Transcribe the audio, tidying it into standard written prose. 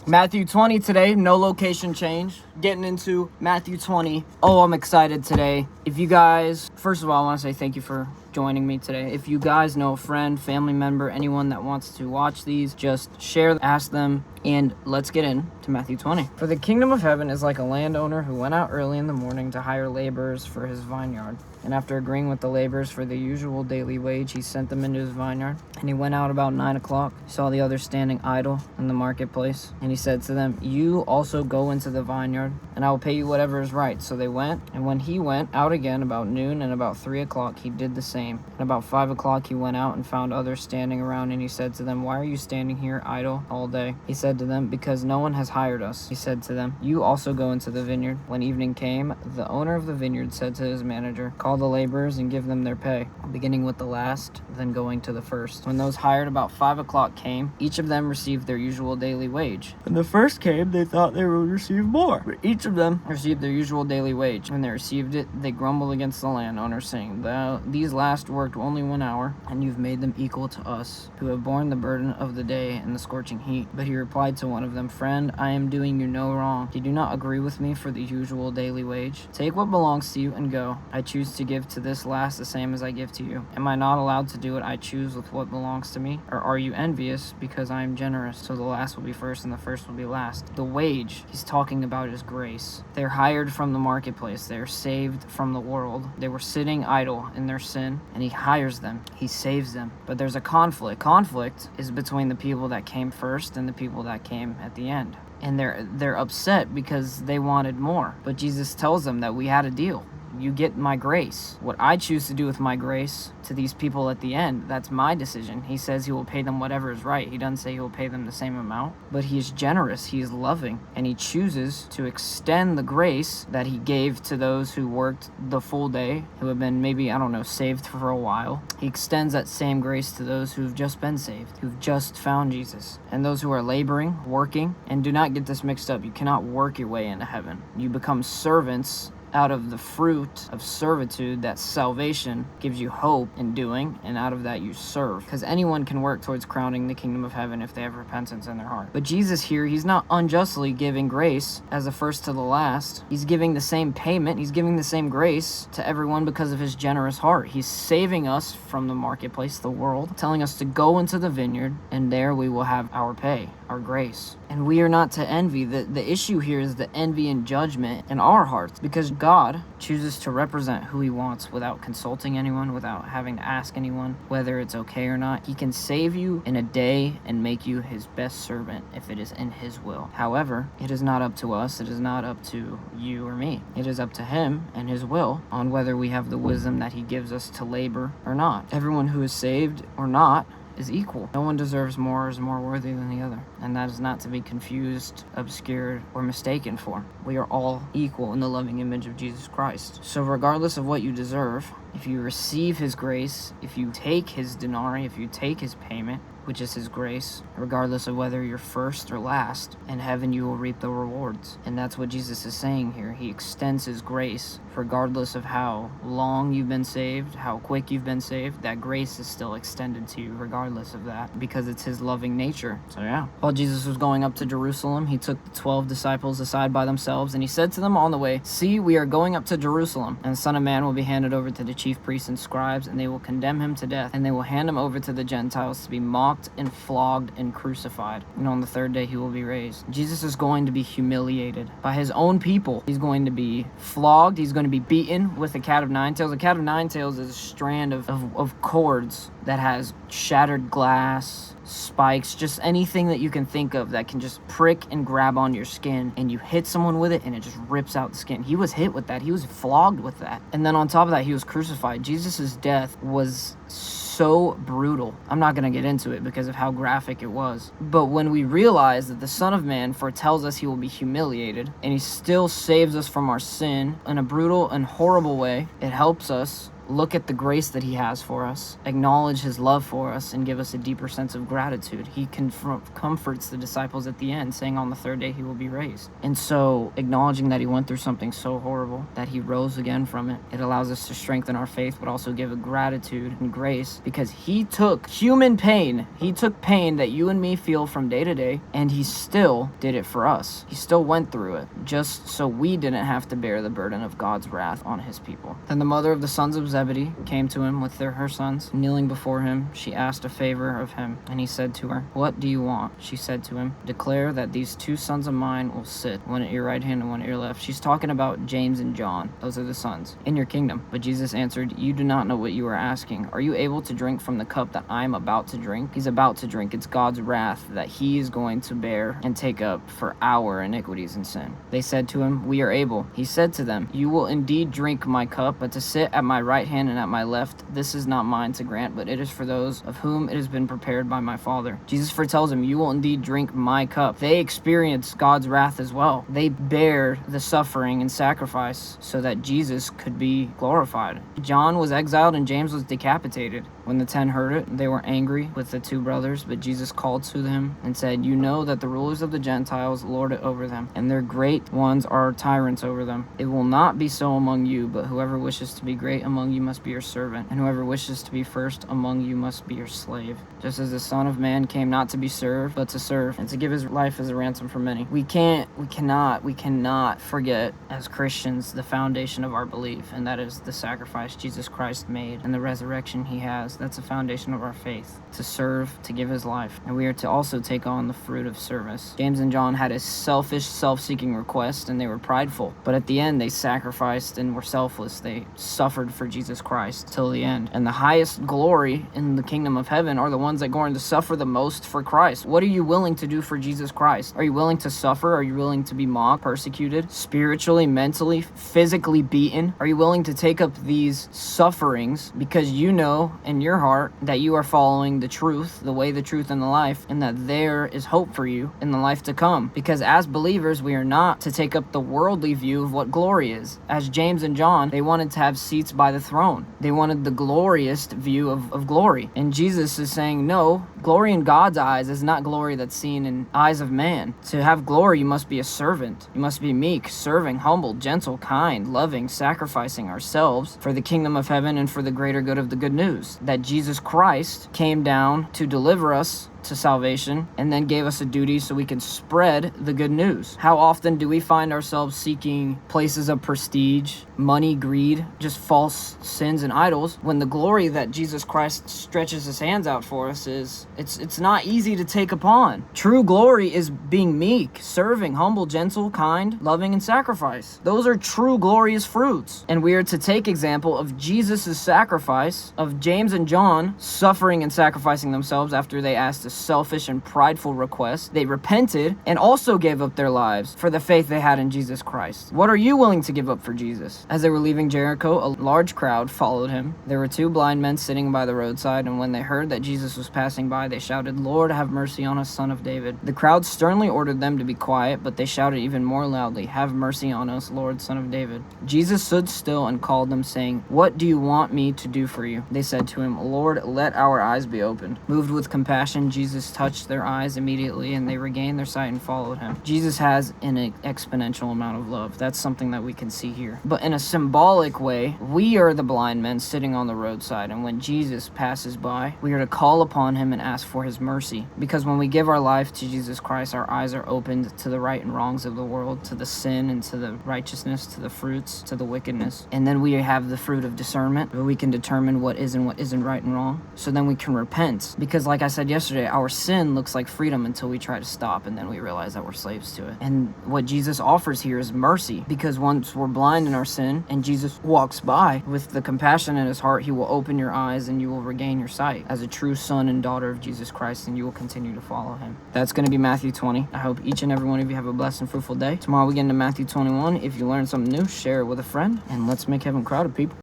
Matthew 20 today, no location change. Getting into Matthew 20. Oh, I'm excited today. If you guys, first of all, I want to say thank you for joining me today. If you guys know a friend, family member, anyone that wants to watch these, just share, ask them, and let's get into Matthew 20. For the kingdom of heaven is like a landowner who went out early in the morning to hire laborers for his vineyard. And after agreeing with the laborers for the usual daily wage, he sent them into his vineyard. And he went out about 9 o'clock, saw the others standing idle in the marketplace. And he said to them, "You also go into the vineyard, and I will pay you whatever is right." So they went. And when he went out again about noon and about 3 o'clock, he did the same. And about 5 o'clock he went out and found others standing around. And he said to them, "Why are you standing here idle all day?" He said to them, "Because no one has hired us." He said to them, "You also go into the vineyard." When evening came, the owner of the vineyard said to his manager, "Call the laborers and give them their pay, beginning with the last, then going to the first." When those hired about 5 o'clock came, each of them received their usual daily wage. When the first came, they thought they would receive more, but each of them received their usual daily wage. When they received it, they grumbled against the landowner, saying, "These last worked only 1 hour, and you've made them equal to us, who have borne the burden of the day and the scorching heat." But he replied to one of them, "Friend, I am doing you no wrong. Did you not agree with me for the usual daily wage? Take what belongs to you and go. I choose to give to this last the same as I give to you. Am I not allowed to do what I choose with what belongs to me? Or are you envious because I am generous? So the last will be first and the first will be last." The wage he's talking about is grace. They're hired from the marketplace. They're saved from the world. They were sitting idle in their sin, and he hires them. He saves them. But there's a conflict. Conflict is between the people that came first and the people that came at the end. And they're upset because they wanted more. But Jesus tells them that we had a deal. You get my grace. What I choose to do with my grace to these people at the end, that's my decision. He says he will pay them whatever is right. He doesn't say he will pay them the same amount, but he is generous, he is loving, and he chooses to extend the grace that he gave to those who worked the full day, who have been maybe, saved for a while. He extends that same grace to those who've just been saved, who've just found Jesus, and those who are laboring, working. And do not get this mixed up. You cannot work your way into heaven. You become servants out of the fruit of servitude that salvation gives you hope in doing, and out of that you serve. Because anyone can work towards crowning the kingdom of heaven if they have repentance in their heart. But Jesus here, he's not unjustly giving grace as the first to the last. He's giving the same payment, he's giving the same grace to everyone because of his generous heart. He's saving us from the marketplace, the world, telling us to go into the vineyard, and there we will have our pay, our grace. And we are not to envy. The issue here is the envy and judgment in our hearts, because God chooses to represent who he wants without consulting anyone, without having to ask anyone whether it's okay or not. He can save you in a day and make you his best servant if it is in his will. However, it is not up to us. It is not up to you or me. It is up to him and his will on whether we have the wisdom that he gives us to labor or not. Everyone who is saved or not is equal. No one deserves more or is more worthy than the other. And that is not to be confused, obscured, or mistaken for. We are all equal in the loving image of Jesus Christ. So regardless of what you deserve, if you receive his grace, if you take his denarii, if you take his payment, which is his grace, regardless of whether you're first or last, in heaven you will reap the rewards. And that's what Jesus is saying here. He extends his grace regardless of how long you've been saved, how quick you've been saved. That grace is still extended to you regardless of that, because it's his loving nature. So yeah. While Jesus was going up to Jerusalem, he took the 12 disciples aside by themselves, and he said to them on the way, "See, we are going up to Jerusalem, and the Son of Man will be handed over to the chief priests and scribes, and they will condemn him to death, and they will hand him over to the Gentiles to be mocked and flogged and crucified. And on the third day he will be raised." Jesus is going to be humiliated by his own people. He's going to be flogged. He's going to be beaten with a cat of nine tails. A cat of nine tails is a strand of cords that has shattered glass, spikes, just anything that you can think of that can just prick and grab on your skin, and you hit someone with it and it just rips out the skin. He was hit with that. He was flogged with that. And then on top of that, he was crucified. Jesus' death was so brutal. I'm not going to get into it because of how graphic it was. But when we realize that the Son of Man foretells us he will be humiliated, and he still saves us from our sin in a brutal and horrible way, it helps us look at the grace that he has for us, acknowledge his love for us, and give us a deeper sense of gratitude. He comforts the disciples at the end, saying on the third day he will be raised. And so acknowledging that he went through something so horrible, that he rose again from it, it allows us to strengthen our faith, but also give a gratitude and grace, because he took human pain. He took pain that you and me feel from day to day, and he still did it for us. He still went through it, just so we didn't have to bear the burden of God's wrath on his people. Then the mother of the sons of Zebedee came to him with her sons. Kneeling before him, she asked a favor of him, and he said to her, "What do you want?" She said to him, "Declare that these two sons of mine will sit, one at your right hand and one at your left." She's talking about James and John. Those are the sons in your kingdom. But Jesus answered, "You do not know what you are asking. Are you able to drink from the cup that I am about to drink?" He's about to drink. It's God's wrath that he is going to bear and take up for our iniquities and sin. They said to him, "We are able." He said to them, "You will indeed drink my cup, but to sit at my right hand and at my left, this is not mine to grant, but it is for those of whom it has been prepared by my Father." Jesus foretells him, "You will indeed drink my cup." They experience God's wrath as well. They bear the suffering and sacrifice so that Jesus could be glorified. John was exiled and James was decapitated. When the 10 heard it, they were angry with the two brothers, but Jesus called to them and said, "You know that the rulers of the Gentiles lord it over them, and their great ones are tyrants over them. It will not be so among you, but whoever wishes to be great among you must be your servant, and whoever wishes to be first among you must be your slave. Just as the Son of Man came not to be served, but to serve, and to give his life as a ransom for many." We cannot forget as Christians the foundation of our belief, and that is the sacrifice Jesus Christ made and the resurrection he has. That's the foundation of our faith, to serve, to give his life, and we are to also take on the fruit of service. James and John had a selfish, self-seeking request, and they were prideful, but at the end they sacrificed and were selfless. They suffered for Jesus Christ till the end. And the highest glory in the kingdom of heaven are the ones that are going to suffer the most for Christ. What are you willing to do for Jesus Christ? Are you willing to suffer? Are you willing to be mocked, persecuted, spiritually, mentally, physically beaten? Are you willing to take up these sufferings because you know in your heart that you are following the truth, the way, the truth, and the life, and that there is hope for you in the life to come? Because as believers, we are not to take up the worldly view of what glory is. As James and John, they wanted to have seats by the throne. They wanted the glorious view of glory. And Jesus is saying, no, glory in God's eyes is not glory that's seen in eyes of man. To have glory, you must be a servant. You must be meek, serving, humble, gentle, kind, loving, sacrificing ourselves for the kingdom of heaven and for the greater good of the good news. That Jesus Christ came down to deliver us to salvation and then gave us a duty so we can spread the good news. How often do we find ourselves seeking places of prestige, money, greed, just false sins and idols, when the glory that Jesus Christ stretches his hands out for us is, it's not easy to take upon. True glory is being meek, serving, humble, gentle, kind, loving, and sacrifice. Those are true glorious fruits. And we are to take example of Jesus' sacrifice, of James and John suffering and sacrificing themselves after they asked a selfish and prideful request. They repented and also gave up their lives for the faith they had in Jesus Christ. What are you willing to give up for Jesus? As they were leaving Jericho, a large crowd followed him. There were 2 blind men sitting by the roadside, and when they heard that Jesus was passing by, they shouted, "Lord, have mercy on us, Son of David." The crowd sternly ordered them to be quiet, but they shouted even more loudly, "Have mercy on us, Lord, Son of David." Jesus stood still and called them, saying, "What do you want me to do for you?" They said to him, "Lord, let our eyes be opened." Moved with compassion, Jesus touched their eyes immediately, and they regained their sight and followed him. Jesus has an exponential amount of love. That's something that we can see here. But in a symbolic way, we are the blind men sitting on the roadside, and when Jesus passes by, we are to call upon him and ask for his mercy. Because when we give our life to Jesus Christ, our eyes are opened to the right and wrongs of the world, to the sin and to the righteousness, to the fruits, to the wickedness. And then we have the fruit of discernment, where we can determine what is and what isn't right and wrong. So then we can repent. Because like I said yesterday, our sin looks like freedom until we try to stop, and then we realize that we're slaves to it. And what Jesus offers here is mercy, because once we're blind in our sin and Jesus walks by with the compassion in his heart, he will open your eyes and you will regain your sight as a true son and daughter of Jesus Christ, and you will continue to follow him. That's going to be Matthew 20. I hope each and every one of you have a blessed and fruitful day. Tomorrow we get into Matthew 21. If you learned something new, share it with a friend, and let's make heaven crowded, people.